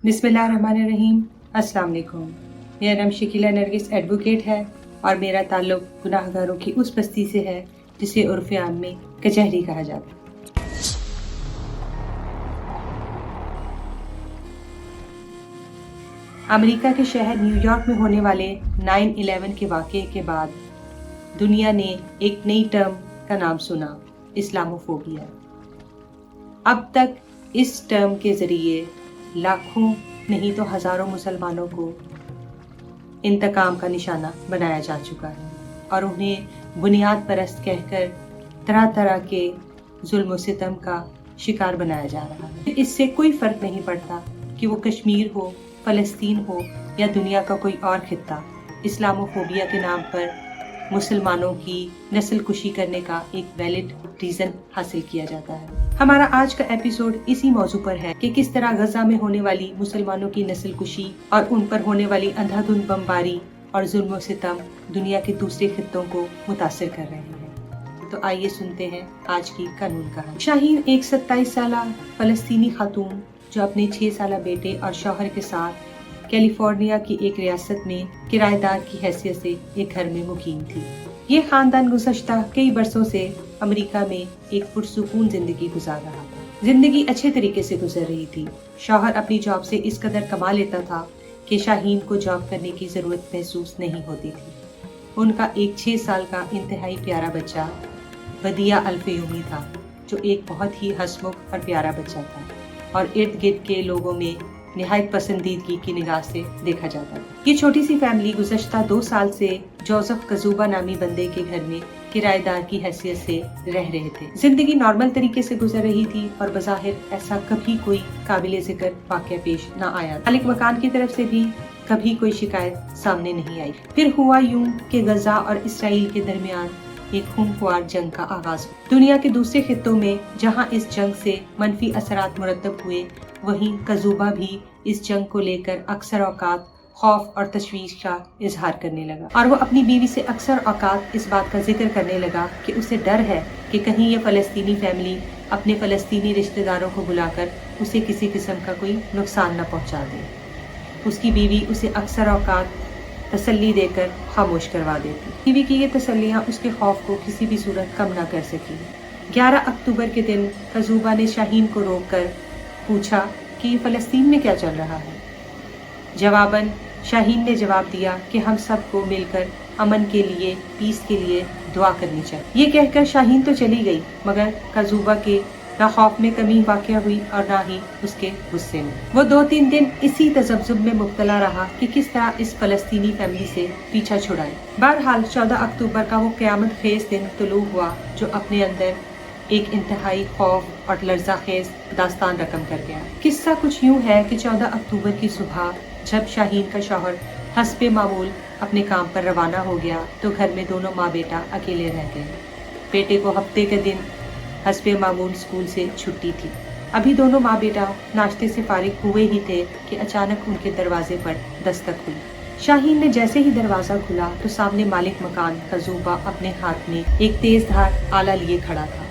बिस्मिल्लाहिर्रहमानिर्रहीम। अस्सलाम वालेकुम। मेरा नाम शकीला नरगिस एडवोकेट है और मेरा ताल्लुक गुनाहगारों की उस बस्ती से है जिसे उर्फ़ आम में कचहरी कहा जाता है। अमेरिका के शहर न्यूयॉर्क में होने वाले 9/11 के वाक़ये के बाद दुनिया ने एक नई टर्म का नाम सुना, इस्लामोफोबिया। अब तक इस टर्म के ज़रिए लाखों नहीं तो हज़ारों मुसलमानों को इंतकाम का निशाना बनाया जा चुका है और उन्हें बुनियाद परस्त कहकर तरह तरह के जुल्म और सितम का शिकार बनाया जा रहा है। इससे कोई फ़र्क नहीं पड़ता कि वो कश्मीर हो, फ़लस्तीन हो या दुनिया का कोई और खित्ता। इस्लामोफोबिया के नाम पर मुसलमानों की नस्ल कुशी करने का एक वैलिड रीज़न हासिल किया जाता है। हमारा आज का एपिसोड इसी मौजू पर है कि किस तरह गजा में होने वाली मुसलमानों की नस्ल कुशी और उन पर होने वाली अंधाधुंध बमबारी और जुल्म और सितम दुनिया के दूसरे खित्तों को मुतासिर कर रहे हैं। तो आइए सुनते हैं आज की कानून कहानी। शाहीन एक 27 साला फलस्तीनी खातून जो अपने 6 साला बेटे और शौहर के साथ कैलिफोर्निया की एक रियासत में किराएदार की हैसियत से एक घर में मुकीम थी। ये खानदान गुज़श्ता कई बरसों से अमेरिका में एक पुरसुकून जिंदगी गुजार रहा था। जिंदगी अच्छे तरीके से गुजर रही थी। शौहर अपनी जॉब से इस कदर कमा लेता था कि शाहीन को जॉब करने की जरूरत महसूस नहीं होती थी। उनका एक 6 साल का इंतहाई प्यारा बच्चा बदिया अल्फयूमी था, जो एक बहुत ही हंसमुख और प्यारा बच्चा था और इर्द गिर्द के लोगों में निहायत पसंदीदगी की निगाह से देखा जाता था। ये छोटी सी फैमिली गुज़श्ता 2 साल से जोसेफ कजूबा नामी बंदे के घर में किराएदार की हैसियत से रह रहे थे। जिंदगी नॉर्मल तरीके से गुजर रही थी और बज़ाहिर ऐसा कभी कोई काबिले जिक्र वाक़या पेश न आया। मालिक मकान की तरफ से भी कभी कोई शिकायत सामने नहीं आई। फिर हुआ यूं कि गजा और इसराइल के दरमियान एक खूंखार जंग का आगाज हुआ। दुनिया के दूसरे खित्तों में जहां इस जंग से मनफी असरात मुरतब हुए, वहीं कजूबा भी इस जंग को लेकर अक्सर औकात खौफ और तशवीश का इजहार करने लगा और वो अपनी बीवी से अक्सर औकात इस बात का जिक्र करने लगा कि उसे डर है कि कहीं ये फ़लस्तीनी फैमिली अपने फ़लस्तीनी रिश्तेदारों को बुलाकर उसे किसी किस्म का कोई नुकसान न पहुंचा दे। उसकी बीवी उसे अक्सर औकात तसल्ली देकर खामोश करवा देती। बीवी की ये तसल्लियाँ उसके खौफ को किसी भी सूरत कम न कर सकी। 11 अक्टूबर के दिन कजूबा ने शाहीन को रोककर पूछा कि फ़लस्तीन में क्या चल रहा है। जवाबन शाहीन ने जवाब दिया कि हम सबको मिलकर अमन के लिए, पीस के लिए दुआ करनी चाहिए। ये कहकर शाहीन तो चली गई, मगर कजूबा के ना खौफ में कमी वाक़या हुई और ना ही उसके गुस्से में। वो 2-3 दिन इसी तजब्जुब में मुब्तला रहा कि किस तरह इस फ़लस्तीनी फैमिली से पीछा छुड़ाए। बहरहाल 14 अक्टूबर का वो क़यामत खेज दिन तुलू हुआ, जो अपने अंदर एक इंतहाई खौफ और लर्ज़ा खेज दास्तान रकम कर गया। किस्सा कुछ यूं है कि 14 अक्टूबर की सुबह जब शाहीन का शौहर हस्बे मामूल अपने काम पर रवाना हो गया, तो घर में दोनों माँ बेटा अकेले रह गए। बेटे को हफ्ते के दिन हस्बे मामूल स्कूल से छुट्टी थी। अभी दोनों माँ बेटा नाश्ते से फारिग हुए ही थे कि अचानक उनके दरवाजे पर दस्तक हुई। शाहीन ने जैसे ही दरवाजा खुला तो सामने मालिक मकान कजूबा अपने हाथ में एक तेज धार आला लिए खड़ा था।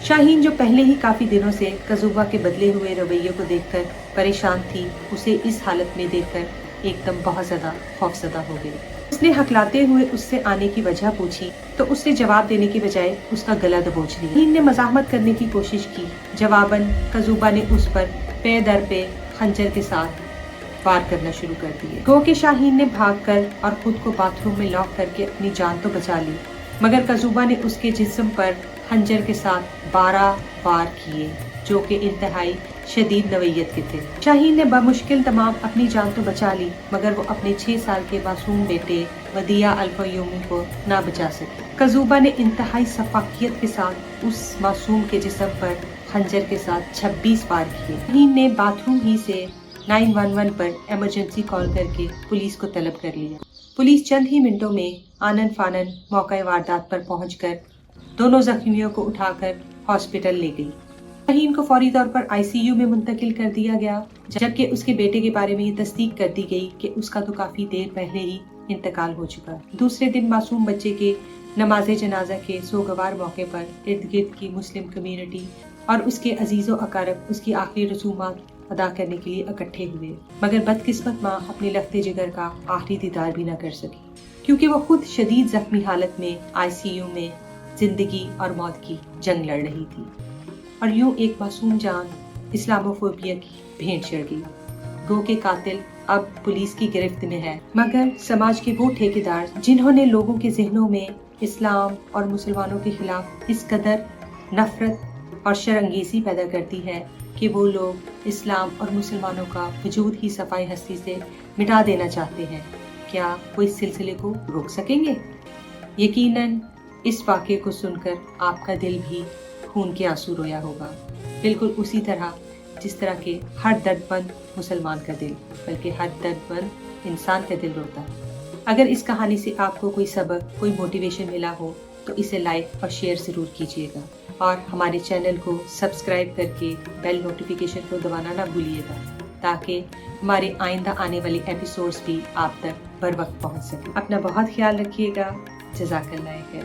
शाहीन, जो पहले ही काफी दिनों से कजूबा के बदले हुए रवैये को देखकर परेशान थी, उसे इस हालत में देखकर एकदम बहुत ज्यादा खौफजदा हो गई। उसने हकलाते हुए उससे आने की वजह पूछी तो उससे जवाब देने की बजाय उसका गला दबोच लिया। शाहीन ने मज़ाहमत करने की कोशिश की। जवाबन कजूबा ने उस पर पे दर पे खंजर के साथ वार करना शुरू कर दिए। गो के शाहीन ने भागकर और खुद को बाथरूम में लॉक करके अपनी जान तो बचा ली, मगर कजूबा ने उसके जिस्म पर खंजर के साथ 12 वार किए, जो कि इंतहाई शदीद नवैयत के थे। शाहीन ने बमुश्किल तमाम अपनी जान तो बचा ली, मगर वो अपने 6 साल के मासूम बेटे बदिया अल्फयूमी को ना बचा सके। कजूबा ने इंतहाई सफाकियत के साथ उस मासूम के जिस्म पर खंजर के साथ 26 वार किए। शाहीन ने बाथरूम ही से 911 पर इमरजेंसी कॉल करके पुलिस को तलब कर लिया। पुलिस चंद ही मिनटों में आनन फानन मौका वारदात पर पहुंचकर दोनों जख्मियों को उठाकर हॉस्पिटल ले गई। शाहीन को फौरी तौर पर आईसीयू में मुंतकिल कर दिया गया, जबकि उसके बेटे के बारे में ये तस्दीक कर दी गई कि उसका तो काफी देर पहले ही इंतकाल हो चुका है। दूसरे दिन मासूम बच्चे के नमाज जनाजा के सोगवार मौके पर इर्द गिर्द की मुस्लिम कम्युनिटी और उसके अजीज़ो अकारब उसकी आखिरी रसूमात ادا کرنے کے لیے اکٹھے ہوئے، مگر بدقسمت ماں اپنے لختے جگر کا آخری دیدار بھی نہ کر سکی، کیونکہ وہ خود شدید زخمی حالت میں ICU میں زندگی اور موت کی جنگ لڑ رہی تھی، اور یوں ایک معصوم جان اسلاموفوبیا کی بھینٹ چڑھ گئی۔ گو کہ قاتل اب پولیس کی گرفت میں ہے، مگر سماج کے وہ ٹھیکیدار جنہوں نے لوگوں کے ذہنوں میں اسلام اور مسلمانوں کے خلاف اس قدر نفرت اور شرانگیزی پیدا کرتی ہے کہ وہ لوگ اسلام اور مسلمانوں کا وجود ہی صفائی ہستی سے مٹا دینا چاہتے ہیں، کیا وہ اس سلسلے کو روک سکیں گے؟ یقیناً اس واقعے کو سن کر آپ کا دل بھی خون کے آنسو رویا ہوگا، بالکل اسی طرح جس طرح کہ ہر درد مند مسلمان کا دل، بلکہ ہر درد مند انسان کا دل روتا ہے۔ اگر اس کہانی سے آپ کو کوئی سبق، کوئی موٹیویشن ملا ہو تو اسے لائک اور شیئر ضرور کیجیے گا، اور ہمارے چینل کو سبسکرائب کر کے بیل نوٹیفیکیشن کو دبانا نہ بھولیے گا، تاکہ ہمارے آئندہ آنے والے ایپیسوڈز بھی آپ تک بر وقت پہنچ سکیں۔ اپنا بہت خیال رکھیے گا۔ جزاک اللہ خیر۔